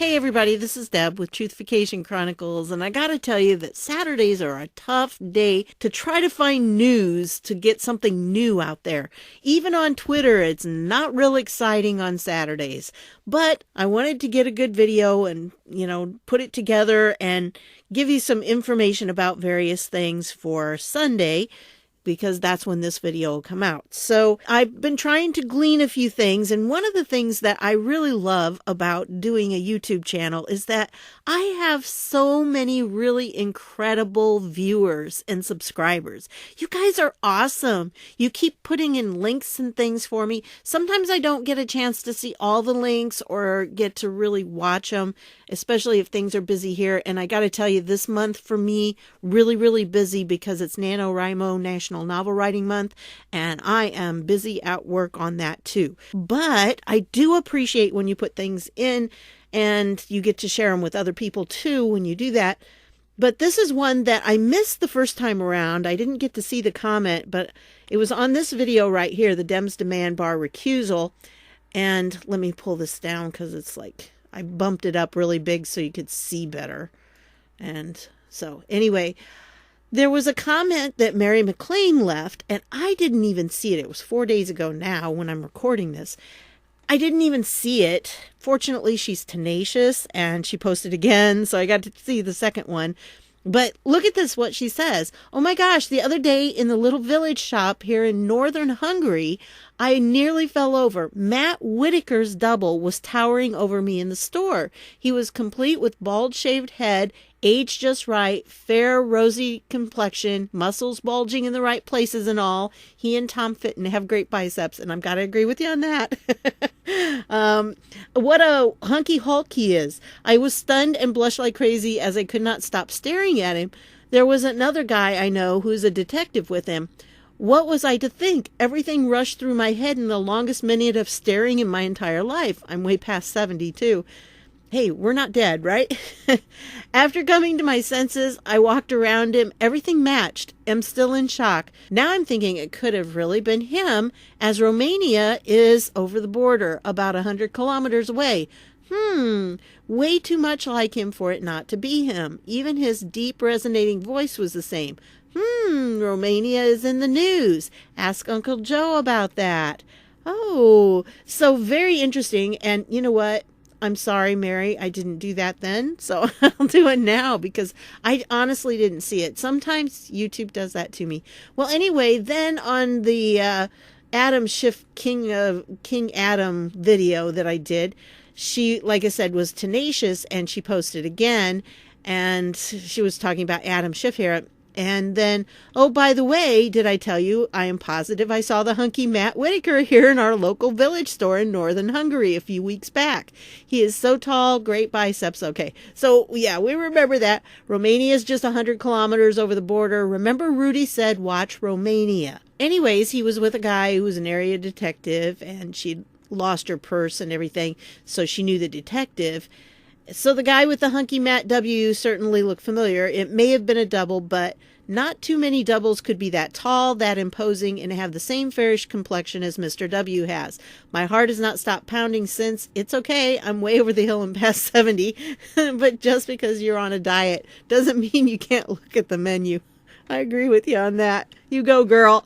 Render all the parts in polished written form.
Hey everybody, this is Deb with Truthification Chronicles, and I gotta tell you that Saturdays are a tough day to try to find news to get something new out there. Even on Twitter, it's not real exciting on Saturdays. But I wanted to get a good video and, put it together and give you some information about various things for Sunday, because that's when this video will come out. So I've been trying to glean a few things, and one of the things that I really love about doing a YouTube channel is that I have so many really incredible viewers and subscribers. You guys are awesome. You keep putting in links and things for me. Sometimes I don't get a chance to see all the links or get to really watch them, especially if things are busy here. And I got to tell you, this month for me, really, really busy because it's NaNoWriMo National Novel Writing Month, and I am busy at work on that too. But I do appreciate when you put things in and you get to share them with other people too when you do that. But this is one that I missed the first time around. I didn't get to see the comment, but it was on this video right here, the Dems Demand Bar Recusal. And let me pull this down because it's like I bumped it up really big so you could see better. And so anyway, there was a comment that Mary McLean left, and I didn't even see it. It was 4 days ago now when I'm recording this. I didn't even see it. Fortunately, she's tenacious, and she posted again, so I got to see the second one. But look at this, what she says. Oh my gosh, the other day in the little village shop here in northern Hungary, I nearly fell over. Matt Whitaker's double was towering over me in the store. He was complete with bald-shaved head, age just right, fair, rosy complexion, muscles bulging in the right places and all. He and Tom Fitton have great biceps, and I've got to agree with you on that. What a hunky Hulk he is. I was stunned and blushed like crazy as I could not stop staring at him. There was another guy I know who's a detective with him. What was I to think? Everything rushed through my head in the longest minute of staring in my entire life. I'm way past 70 too. Hey, we're not dead, right? After coming to my senses, I walked around him. Everything matched. I'm still in shock. Now I'm thinking it could have really been him, as Romania is over the border, about 100 kilometers away. Way too much like him for it not to be him. Even his deep, resonating voice was the same. Romania is in the news. Ask Uncle Joe about that. Oh, so very interesting. And you know what? I'm sorry, Mary, I didn't do that then, so I'll do it now because I honestly didn't see it. Sometimes YouTube does that to me. Well, anyway, then on the Adam Schiff King Adam video that I did, she, like I said, was tenacious, and she posted again, and she was talking about Adam Schiff here. And then, oh, by the way, did I tell you, I am positive I saw the hunky Matt Whitaker here in our local village store in northern Hungary a few weeks back. He is so tall, great biceps. Okay, so yeah, we remember that. Romania is just 100 kilometers over the border. Remember Rudy said, watch Romania. Anyways, he was with a guy who was an area detective, and she'd lost her purse and everything, so she knew the detective. So the guy with the hunky Matt W certainly looked familiar. It may have been a double, but not too many doubles could be that tall, that imposing, and have the same fairish complexion as Mr. W has. My heart has not stopped pounding since. It's okay, I'm way over the hill and past 70, but just because you're on a diet doesn't mean you can't look at the menu. I agree with you on that. You go, girl.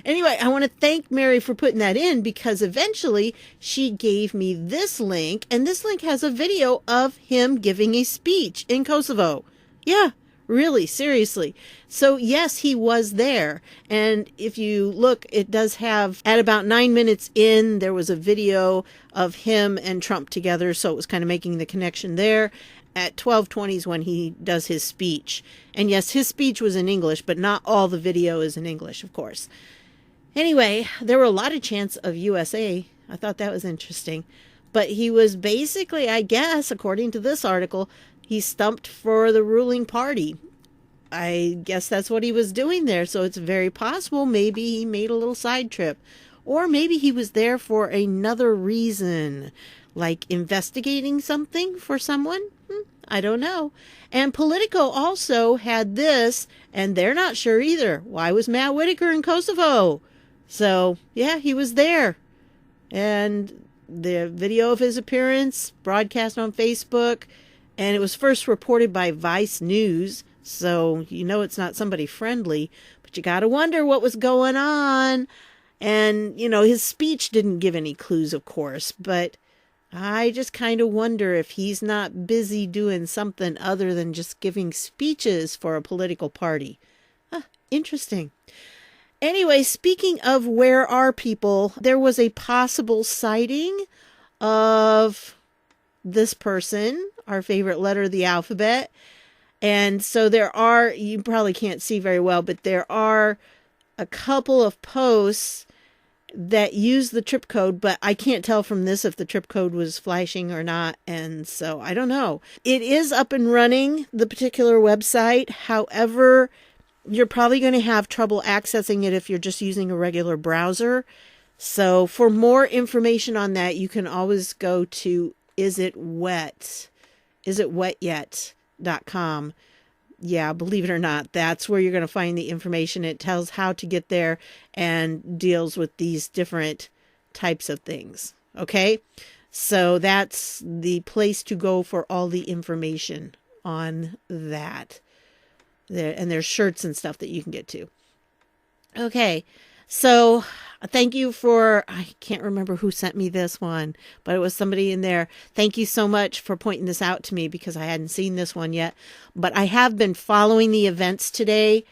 Anyway, I want to thank Mary for putting that in because eventually she gave me this link, and this link has a video of him giving a speech in Kosovo. Yeah, really, seriously. So yes, he was there. And if you look, it does have, at about 9 minutes in, there was a video of him and Trump together. So it was kind of making the connection there. At 12:20 is when he does his speech. And yes, his speech was in English, but not all the video is in English, of course. Anyway, there were a lot of chants of USA. I thought that was interesting. But he was basically, I guess, according to this article, he stumped for the ruling party. I guess that's what he was doing there. So it's very possible maybe he made a little side trip. Or maybe he was there for another reason, like investigating something for someone. I don't know. And Politico also had this, and they're not sure either. Why was Matt Whitaker in Kosovo? So, yeah, he was there. And the video of his appearance broadcast on Facebook, and it was first reported by Vice News, so you know it's not somebody friendly, but you got to wonder what was going on. And, his speech didn't give any clues, of course, but I just kind of wonder if he's not busy doing something other than just giving speeches for a political party. Interesting. Anyway, speaking of where are people, there was a possible sighting of this person, our favorite letter of the alphabet. And so there are, you probably can't see very well, but there are a couple of posts that use the trip code, but I can't tell from this if the trip code was flashing or not. And so I don't know. It is up and running, the particular website. However, you're probably going to have trouble accessing it if you're just using a regular browser. So for more information on that, you can always go to isitwetyet.com. Yeah, believe it or not, that's where you're going to find the information. It tells how to get there and deals with these different types of things. Okay, so that's the place to go for all the information on that. And there's shirts and stuff that you can get to. Okay, so thank you for, I can't remember who sent me this one, but it was somebody in there. Thank you so much for pointing this out to me because I hadn't seen this one yet. But I have been following the events today,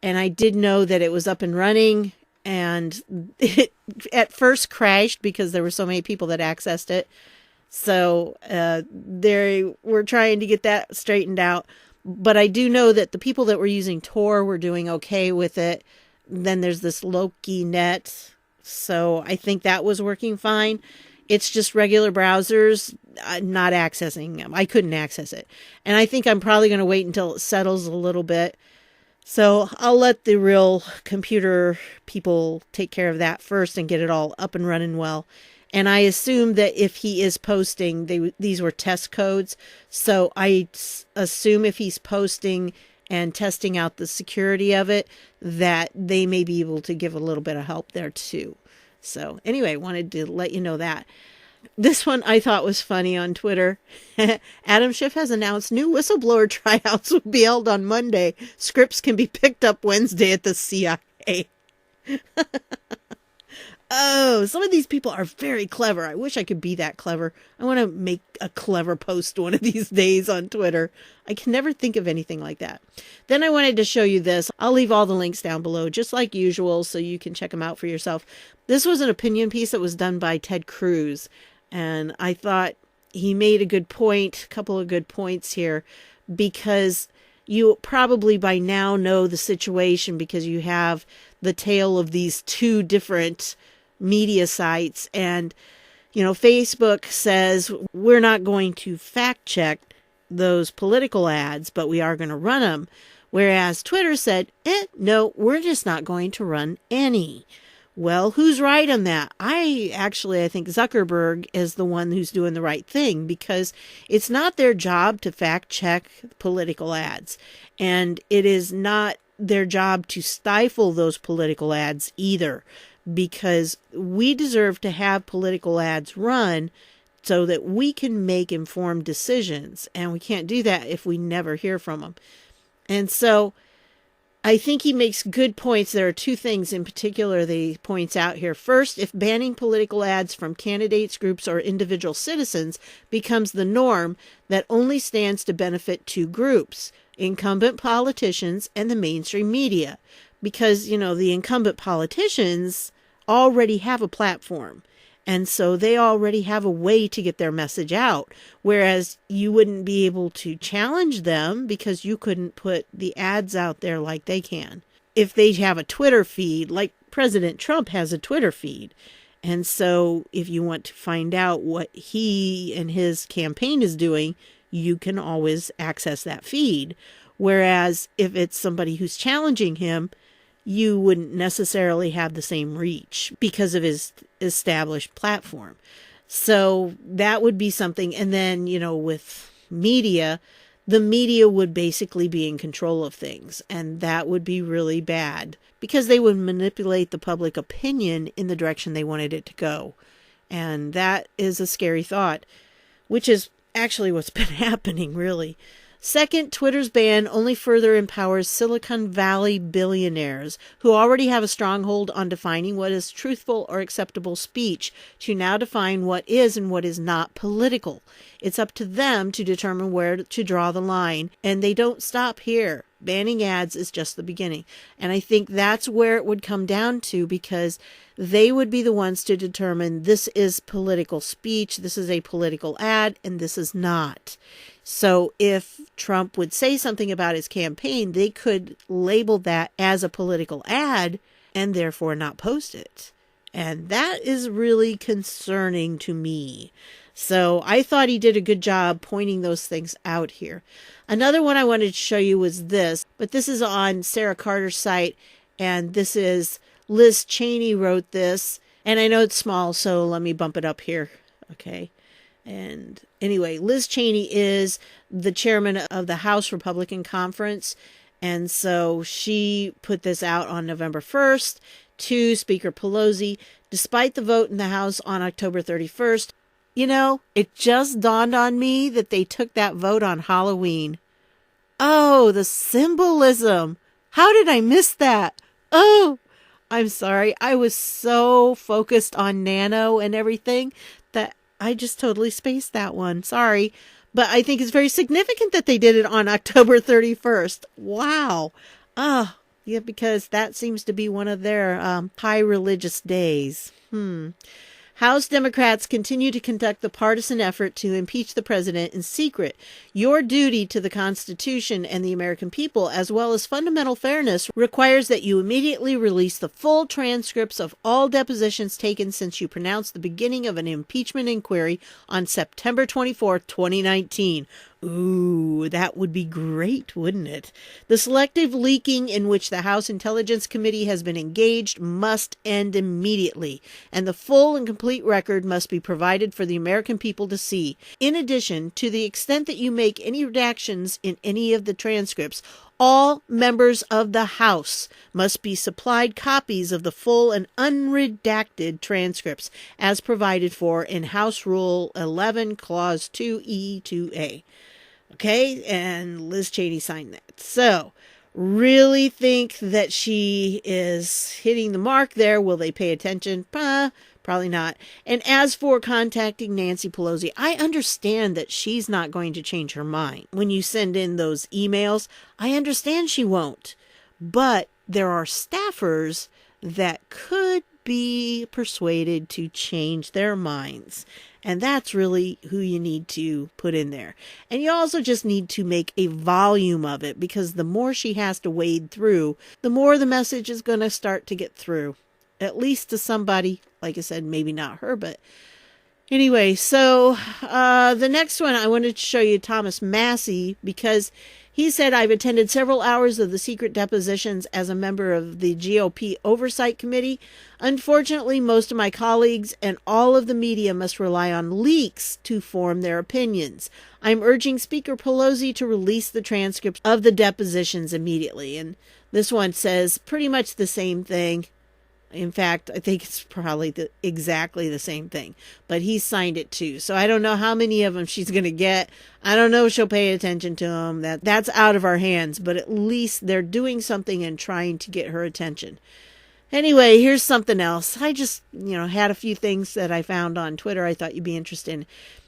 and I did know that it was up and running, and it at first crashed because there were so many people that accessed it. So they were trying to get that straightened out. But I do know that the people that were using Tor were doing okay with it. Then there's this LokiNet. So I think that was working fine. It's just regular browsers not accessing them. I couldn't access it. And I think I'm probably going to wait until it settles a little bit. So I'll let the real computer people take care of that first and get it all up and running well. And I assume that if he is posting, these were test codes. So I assume if he's posting and testing out the security of it, that they may be able to give a little bit of help there too. So anyway, wanted to let you know that. This one I thought was funny on Twitter. Adam Schiff has announced new whistleblower tryouts will be held on Monday. Scripts can be picked up Wednesday at the CIA. Oh, some of these people are very clever. I wish I could be that clever. I want to make a clever post one of these days on Twitter. I can never think of anything like that. Then I wanted to show you this. I'll leave all the links down below, just like usual, so you can check them out for yourself. This was an opinion piece that was done by Ted Cruz, and I thought he made a good point, a couple of good points here, because you probably by now know the situation because you have the tale of these two different media sites. And, Facebook says we're not going to fact check those political ads, but we are going to run them. Whereas Twitter said, no, we're just not going to run any. Well, who's right on that? I think Zuckerberg is the one who's doing the right thing because it's not their job to fact check political ads. And it is not their job to stifle those political ads either, because we deserve to have political ads run so that we can make informed decisions. And we can't do that if we never hear from them. And so I think he makes good points. There are two things in particular that he points out here. First, if banning political ads from candidates, groups, or individual citizens becomes the norm, that only stands to benefit two groups, incumbent politicians and the mainstream media. Because, the incumbent politicians already have a platform. And so they already have a way to get their message out. Whereas you wouldn't be able to challenge them because you couldn't put the ads out there like they can. If they have a Twitter feed, like President Trump has a Twitter feed. And so if you want to find out what he and his campaign is doing, you can always access that feed. Whereas if it's somebody who's challenging him, you wouldn't necessarily have the same reach because of his established platform. So that would be something. And then, with media, the media would basically be in control of things. And that would be really bad because they would manipulate the public opinion in the direction they wanted it to go. And that is a scary thought, which is actually what's been happening, really. Second, Twitter's ban only further empowers Silicon Valley billionaires who already have a stronghold on defining what is truthful or acceptable speech to now define what is and what is not political. It's up to them to determine where to draw the line, and they don't stop here. Banning ads is just the beginning. And I think that's where it would come down to, because they would be the ones to determine this is political speech, this is a political ad, and this is not. So if Trump would say something about his campaign, they could label that as a political ad and therefore not post it. And that is really concerning to me. So I thought he did a good job pointing those things out here. Another one I wanted to show you was this, but this is on Sarah Carter's site, and this is Liz Cheney wrote this, and I know it's small, so let me bump it up here. Okay. And anyway, Liz Cheney is the chairman of the House Republican Conference. And so she put this out on November 1st to Speaker Pelosi. Despite the vote in the House on October 31st, you know, it just dawned on me that they took that vote on Halloween. Oh, the symbolism. How did I miss that? Oh, I'm sorry. I was so focused on Nano and everything that I just totally spaced that one. Sorry. But I think it's very significant that they did it on October 31st. Wow. Yeah, because that seems to be one of their high religious days. House Democrats continue to conduct the partisan effort to impeach the president in secret. Your duty to the Constitution and the American people, as well as fundamental fairness, requires that you immediately release the full transcripts of all depositions taken since you pronounced the beginning of an impeachment inquiry on September 24, 2019. Ooh, that would be great, wouldn't it? The selective leaking in which the House Intelligence Committee has been engaged must end immediately, and the full and complete record must be provided for the American people to see. In addition, to the extent that you make any redactions in any of the transcripts, all members of the House must be supplied copies of the full and unredacted transcripts as provided for in House Rule 11, Clause 2E, 2A. Okay, and Liz Cheney signed that. So, really think that she is hitting the mark there. Will they pay attention? Probably not. And as for contacting Nancy Pelosi, I understand that she's not going to change her mind. When you send in those emails, I understand she won't. But there are staffers that could be persuaded to change their minds. And that's really who you need to put in there. And you also just need to make a volume of it, because the more she has to wade through, the more the message is going to start to get through. At least to somebody. Like I said, maybe not her, but anyway. So the next one I wanted to show you, Thomas Massie, because he said, I've attended several hours of the secret depositions as a member of the GOP Oversight Committee. Unfortunately, most of my colleagues and all of the media must rely on leaks to form their opinions. I'm urging Speaker Pelosi to release the transcripts of the depositions immediately. And this one says pretty much the same thing. In fact, I think it's probably exactly the same thing, but he signed it too. So I don't know how many of them she's going to get. I don't know if she'll pay attention to them. That's out of our hands, but at least they're doing something and trying to get her attention. Anyway, here's something else. I just, had a few things that I found on Twitter I thought you'd be interested in.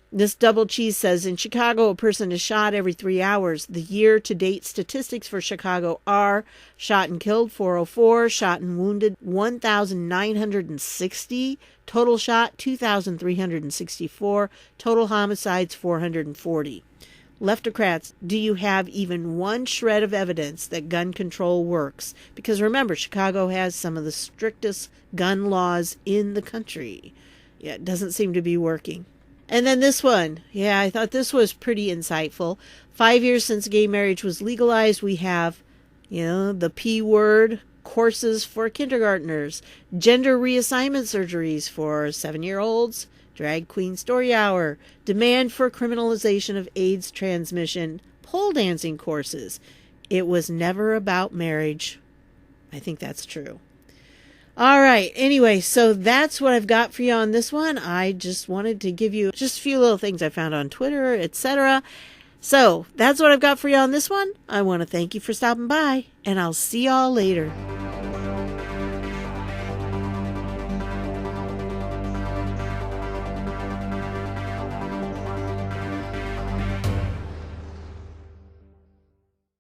This Double Cheese says, in Chicago, a person is shot every 3 hours. The year-to-date statistics for Chicago are shot and killed, 404, shot and wounded, 1,960, total shot, 2,364, total homicides, 440. Leftocrats, do you have even one shred of evidence that gun control works? Because remember, Chicago has some of the strictest gun laws in the country. Yeah, it doesn't seem to be working. And then this one. Yeah, I thought this was pretty insightful. 5 years since gay marriage was legalized, we have, the P word courses for kindergartners, gender reassignment surgeries for 7-year-olds, drag queen story hour, demand for criminalization of AIDS transmission, pole dancing courses. It was never about marriage. I think that's true. All right. Anyway, so that's what I've got for you on this one. I just wanted to give you just a few little things I found on Twitter, etc. So that's what I've got for you on this one. I want to thank you for stopping by, and I'll see y'all later.